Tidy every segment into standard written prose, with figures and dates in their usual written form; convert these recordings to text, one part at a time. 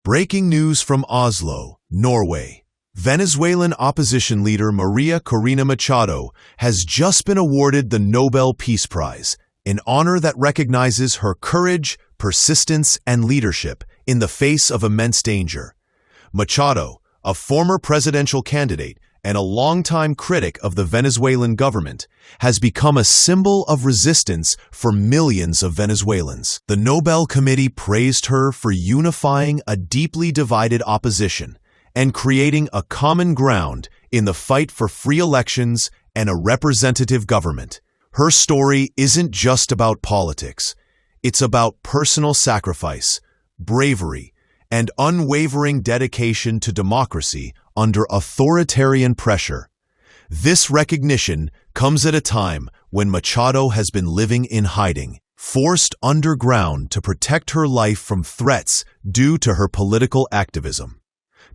Breaking news from Oslo, Norway. Venezuelan opposition leader Maria Corina Machado has just been awarded the Nobel Peace Prize, an honor that recognizes her courage, persistence, and leadership in the face of immense danger. Machado, a former presidential candidate and a longtime critic of the Venezuelan government, has become a symbol of resistance for millions of Venezuelans. The Nobel Committee praised her for unifying a deeply divided opposition and creating a common ground in the fight for free elections and a representative government. Her story isn't just about politics. It's about personal sacrifice, bravery, and unwavering dedication to democracy under authoritarian pressure. This recognition comes at a time when Machado has been living in hiding, forced underground to protect her life from threats due to her political activism.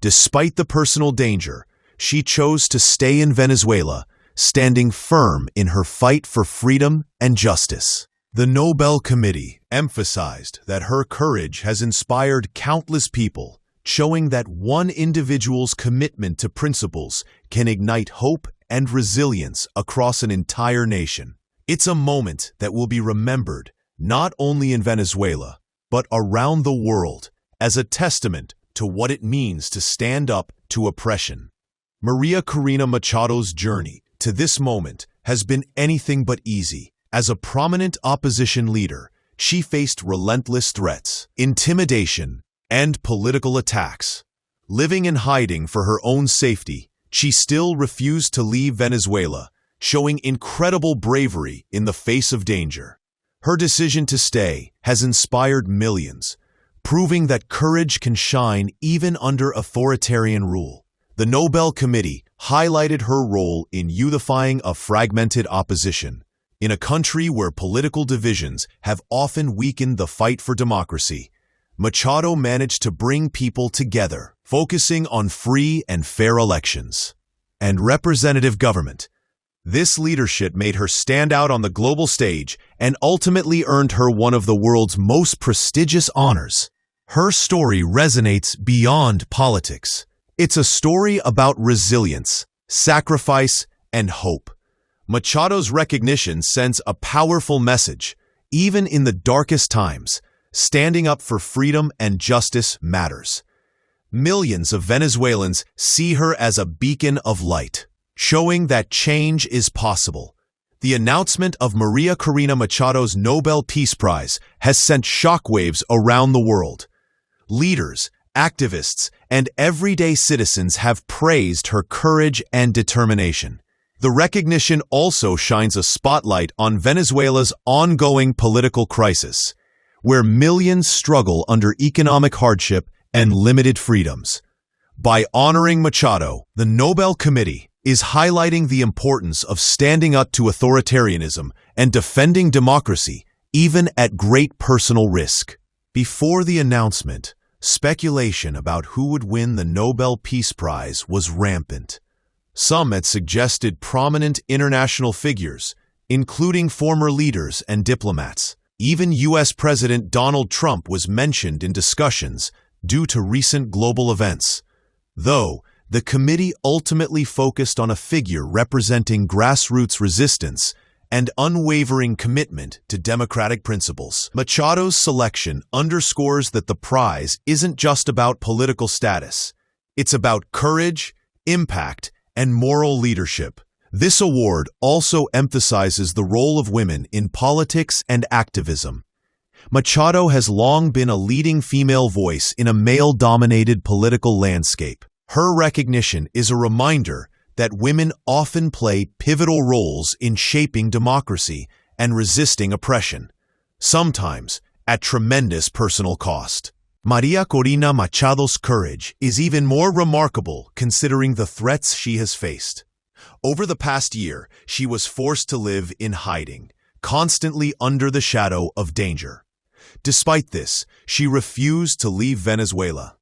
Despite the personal danger, she chose to stay in Venezuela, standing firm in her fight for freedom and justice. The Nobel Committee emphasized that her courage has inspired countless people, showing that one individual's commitment to principles can ignite hope and resilience across an entire nation. It's a moment that will be remembered not only in Venezuela, but around the world as a testament to what it means to stand up to oppression. Maria Corina Machado's journey to this moment has been anything but easy. As a prominent opposition leader, she faced relentless threats, intimidation, and political attacks. Living in hiding for her own safety, she still refused to leave Venezuela, showing incredible bravery in the face of danger. Her decision to stay has inspired millions, proving that courage can shine even under authoritarian rule. The Nobel Committee highlighted her role in unifying a fragmented opposition. In a country where political divisions have often weakened the fight for democracy, Machado managed to bring people together, focusing on free and fair elections and representative government. This leadership made her stand out on the global stage and ultimately earned her one of the world's most prestigious honors. Her story resonates beyond politics. It's a story about resilience, sacrifice, and hope. Machado's recognition sends a powerful message. Even in the darkest times, standing up for freedom and justice matters. Millions of Venezuelans see her as a beacon of light, showing that change is possible. The announcement of Maria Corina Machado's Nobel Peace Prize has sent shockwaves around the world. Leaders, activists, and everyday citizens have praised her courage and determination. The recognition also shines a spotlight on Venezuela's ongoing political crisis, where millions struggle under economic hardship and limited freedoms. By honoring Machado, the Nobel Committee is highlighting the importance of standing up to authoritarianism and defending democracy, even at great personal risk. Before the announcement, speculation about who would win the Nobel Peace Prize was rampant. Some had suggested prominent international figures, including former leaders and diplomats. Even U.S. President Donald Trump was mentioned in discussions due to recent global events. Though, the committee ultimately focused on a figure representing grassroots resistance and unwavering commitment to democratic principles. Machado's selection underscores that the prize isn't just about political status. It's about courage, impact, and moral leadership. This award also emphasizes the role of women in politics and activism. Machado has long been a leading female voice in a male-dominated political landscape. Her recognition is a reminder that women often play pivotal roles in shaping democracy and resisting oppression, sometimes at tremendous personal cost. Maria Corina Machado's courage is even more remarkable considering the threats she has faced. Over the past year, she was forced to live in hiding, constantly under the shadow of danger. Despite this, she refused to leave Venezuela.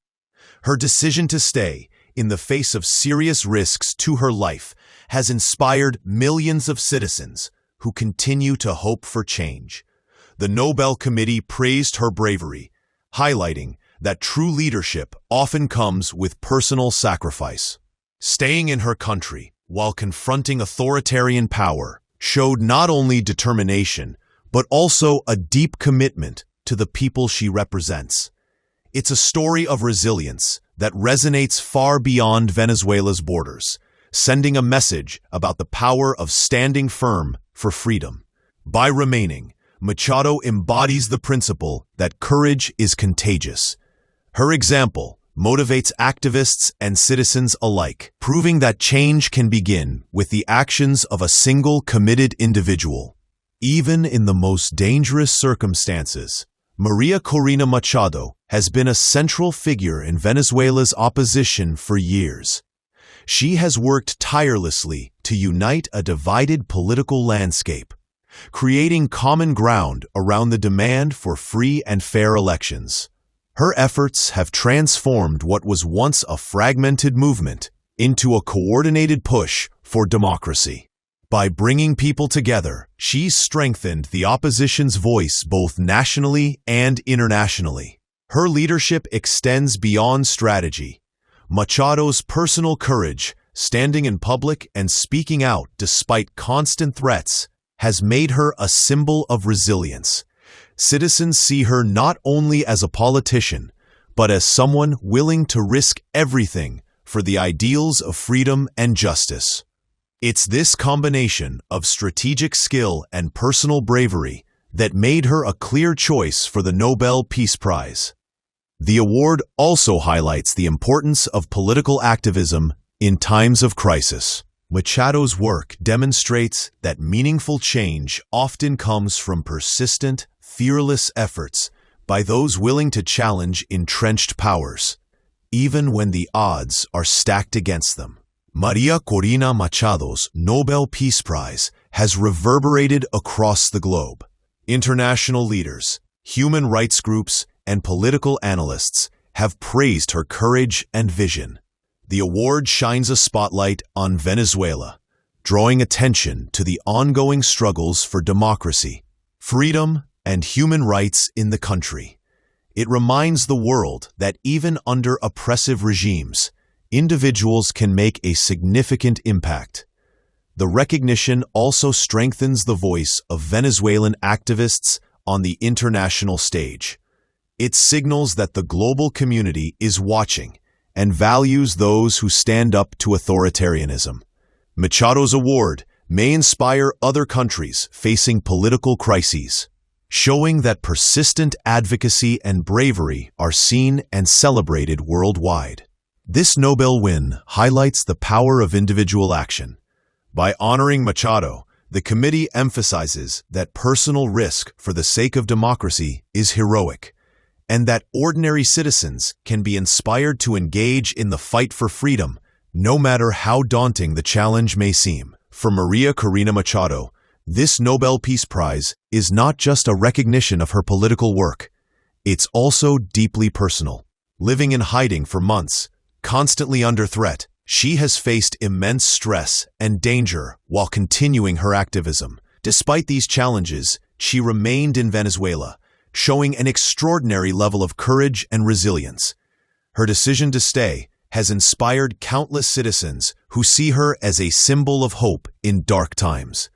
Her decision to stay, in the face of serious risks to her life, has inspired millions of citizens who continue to hope for change. The Nobel Committee praised her bravery, highlighting that true leadership often comes with personal sacrifice. Staying in her country while confronting authoritarian power showed not only determination, but also a deep commitment to the people she represents. It's a story of resilience that resonates far beyond Venezuela's borders, sending a message about the power of standing firm for freedom. By remaining, Machado embodies the principle that courage is contagious. Her example motivates activists and citizens alike, proving that change can begin with the actions of a single committed individual. Even in the most dangerous circumstances, Maria Corina Machado has been a central figure in Venezuela's opposition for years. She has worked tirelessly to unite a divided political landscape, creating common ground around the demand for free and fair elections. Her efforts have transformed what was once a fragmented movement into a coordinated push for democracy. By bringing people together, she's strengthened the opposition's voice both nationally and internationally. Her leadership extends beyond strategy. Machado's personal courage, standing in public and speaking out despite constant threats, has made her a symbol of resilience. Citizens see her not only as a politician, but as someone willing to risk everything for the ideals of freedom and justice. It's this combination of strategic skill and personal bravery that made her a clear choice for the Nobel Peace Prize. The award also highlights the importance of political activism in times of crisis. Machado's work demonstrates that meaningful change often comes from persistent, fearless efforts by those willing to challenge entrenched powers, even when the odds are stacked against them. Maria Corina Machado's Nobel Peace Prize has reverberated across the globe. International leaders, human rights groups, and political analysts have praised her courage and vision. The award shines a spotlight on Venezuela, drawing attention to the ongoing struggles for democracy, freedom, and human rights in the country. It reminds the world that even under oppressive regimes, individuals can make a significant impact. The recognition also strengthens the voice of Venezuelan activists on the international stage. It signals that the global community is watching and values those who stand up to authoritarianism. Machado's award may inspire other countries facing political crises, showing that persistent advocacy and bravery are seen and celebrated worldwide. This Nobel win highlights the power of individual action. By honoring Machado, the committee emphasizes that personal risk for the sake of democracy is heroic, and that ordinary citizens can be inspired to engage in the fight for freedom, no matter how daunting the challenge may seem. For Maria Corina Machado, this Nobel Peace Prize is not just a recognition of her political work. It's also deeply personal. Living in hiding for months, constantly under threat, she has faced immense stress and danger while continuing her activism. Despite these challenges, she remained in Venezuela, showing an extraordinary level of courage and resilience. Her decision to stay has inspired countless citizens who see her as a symbol of hope in dark times.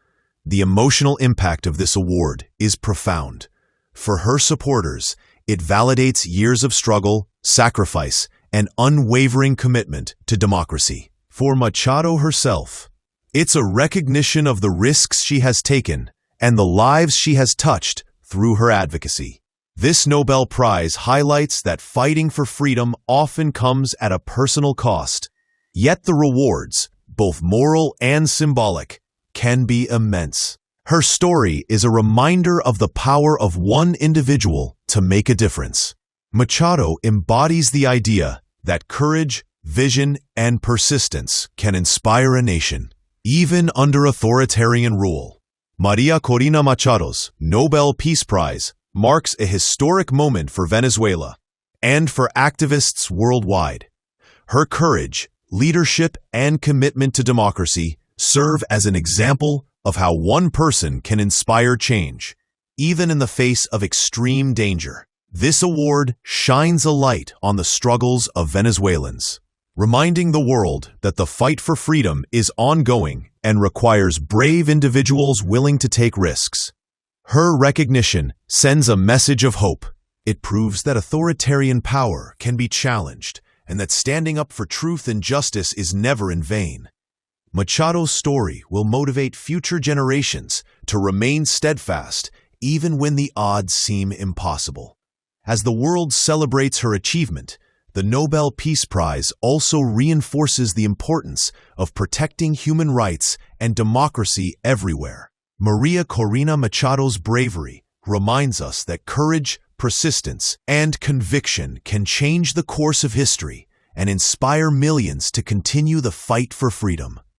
The emotional impact of this award is profound. For her supporters, it validates years of struggle, sacrifice, and unwavering commitment to democracy. For Machado herself, it's a recognition of the risks she has taken and the lives she has touched through her advocacy. This Nobel Prize highlights that fighting for freedom often comes at a personal cost, yet the rewards, both moral and symbolic, can be immense. Her story is a reminder of the power of one individual to make a difference. Machado embodies the idea that courage, vision, and persistence can inspire a nation, even under authoritarian rule. Maria Corina Machado's Nobel Peace Prize marks a historic moment for Venezuela and for activists worldwide. Her courage, leadership, and commitment to democracy serve as an example of how one person can inspire change, even in the face of extreme danger. This award shines a light on the struggles of Venezuelans, reminding the world that the fight for freedom is ongoing and requires brave individuals willing to take risks. Her recognition sends a message of hope. It proves that authoritarian power can be challenged and that standing up for truth and justice is never in vain. Machado's story will motivate future generations to remain steadfast even when the odds seem impossible. As the world celebrates her achievement, the Nobel Peace Prize also reinforces the importance of protecting human rights and democracy everywhere. Maria Corina Machado's bravery reminds us that courage, persistence, and conviction can change the course of history and inspire millions to continue the fight for freedom.